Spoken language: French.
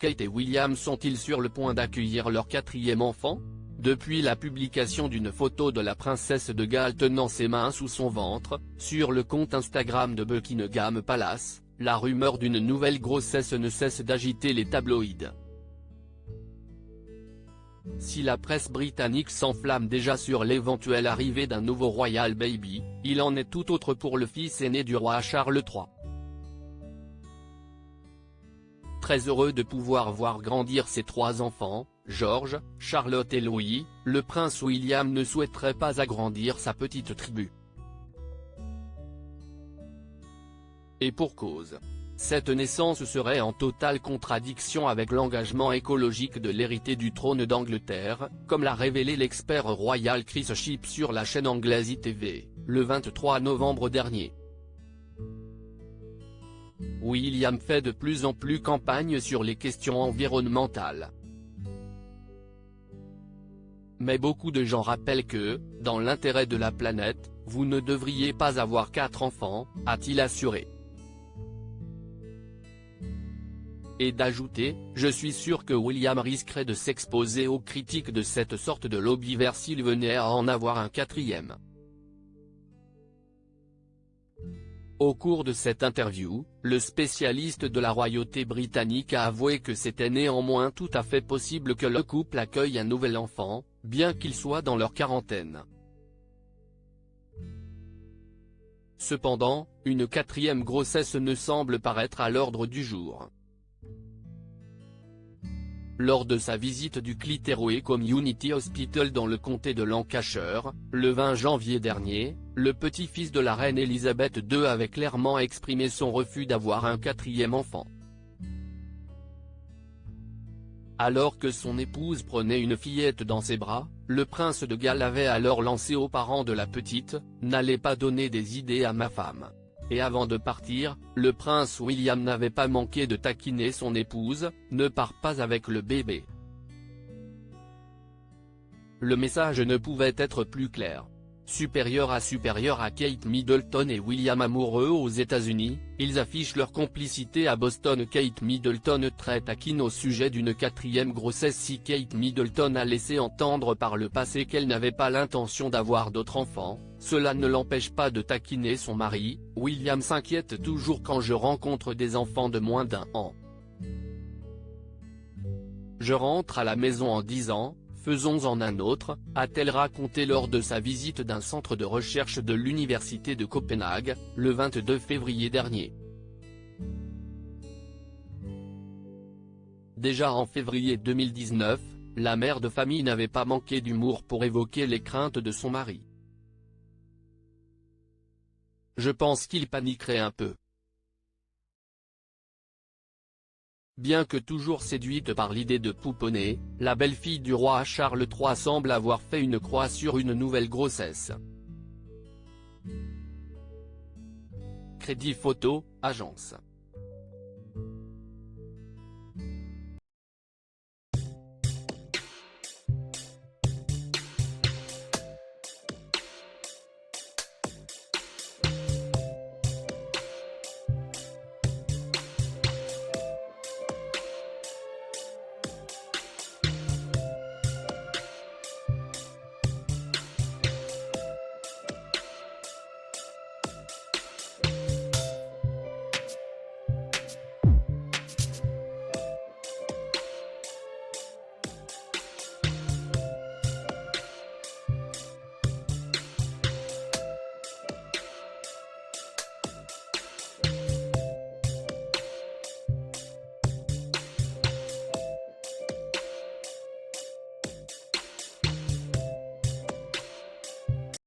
Kate et William sont-ils sur le point d'accueillir leur quatrième enfant? Depuis la publication d'une photo de la princesse de Galles tenant ses mains sous son ventre, sur le compte Instagram de Buckingham Palace, la rumeur d'une nouvelle grossesse ne cesse d'agiter les tabloïds. Si la presse britannique s'enflamme déjà sur l'éventuelle arrivée d'un nouveau Royal Baby, il en est tout autre pour le fils aîné du roi Charles III. Très heureux de pouvoir voir grandir ses trois enfants, George, Charlotte et Louis, le prince William ne souhaiterait pas agrandir sa petite tribu. Et pour cause. Cette naissance serait en totale contradiction avec l'engagement écologique de l'héritier du trône d'Angleterre, comme l'a révélé l'expert royal Chris Shipp sur la chaîne anglaise ITV, le 23 novembre dernier. William fait de plus en plus campagne sur les questions environnementales. Mais beaucoup de gens rappellent que, dans l'intérêt de la planète, vous ne devriez pas avoir 4 enfants, a-t-il assuré. Et d'ajouter, je suis sûr que William risquerait de s'exposer aux critiques de cette sorte de lobby vert s'il venait à en avoir un quatrième. Au cours de cette interview, le spécialiste de la royauté britannique a avoué que c'était néanmoins tout à fait possible que le couple accueille un nouvel enfant, bien qu'il soit dans leur quarantaine. Cependant, une quatrième grossesse ne semble pas être à l'ordre du jour. Lors de sa visite du Clitheroe Community Hospital dans le comté de Lancashire, le 20 janvier dernier, le petit-fils de la reine Elisabeth II avait clairement exprimé son refus d'avoir un quatrième enfant. Alors que son épouse prenait une fillette dans ses bras, le prince de Galles avait alors lancé aux parents de la petite « N'allez pas donner des idées à ma femme ». Et avant de partir, le prince William n'avait pas manqué de taquiner son épouse, ne pars pas avec le bébé. Le message ne pouvait être plus clair. Supérieur à Kate Middleton et William amoureux aux États-Unis, ils affichent leur complicité à Boston. Kate Middleton très taquine au sujet d'une quatrième grossesse. Si Kate Middleton a laissé entendre par le passé qu'elle n'avait pas l'intention d'avoir d'autres enfants, cela ne l'empêche pas de taquiner son mari. William s'inquiète toujours quand je rencontre des enfants de moins d'1 an. Je rentre à la maison en disant, faisons-en un autre, a-t-elle raconté lors de sa visite d'un centre de recherche de l'université de Copenhague, le 22 février dernier. Déjà en février 2019, la mère de famille n'avait pas manqué d'humour pour évoquer les craintes de son mari. Je pense qu'il paniquerait un peu. Bien que toujours séduite par l'idée de pouponner, la belle-fille du roi Charles III semble avoir fait une croix sur une nouvelle grossesse. Crédit Photo, agence.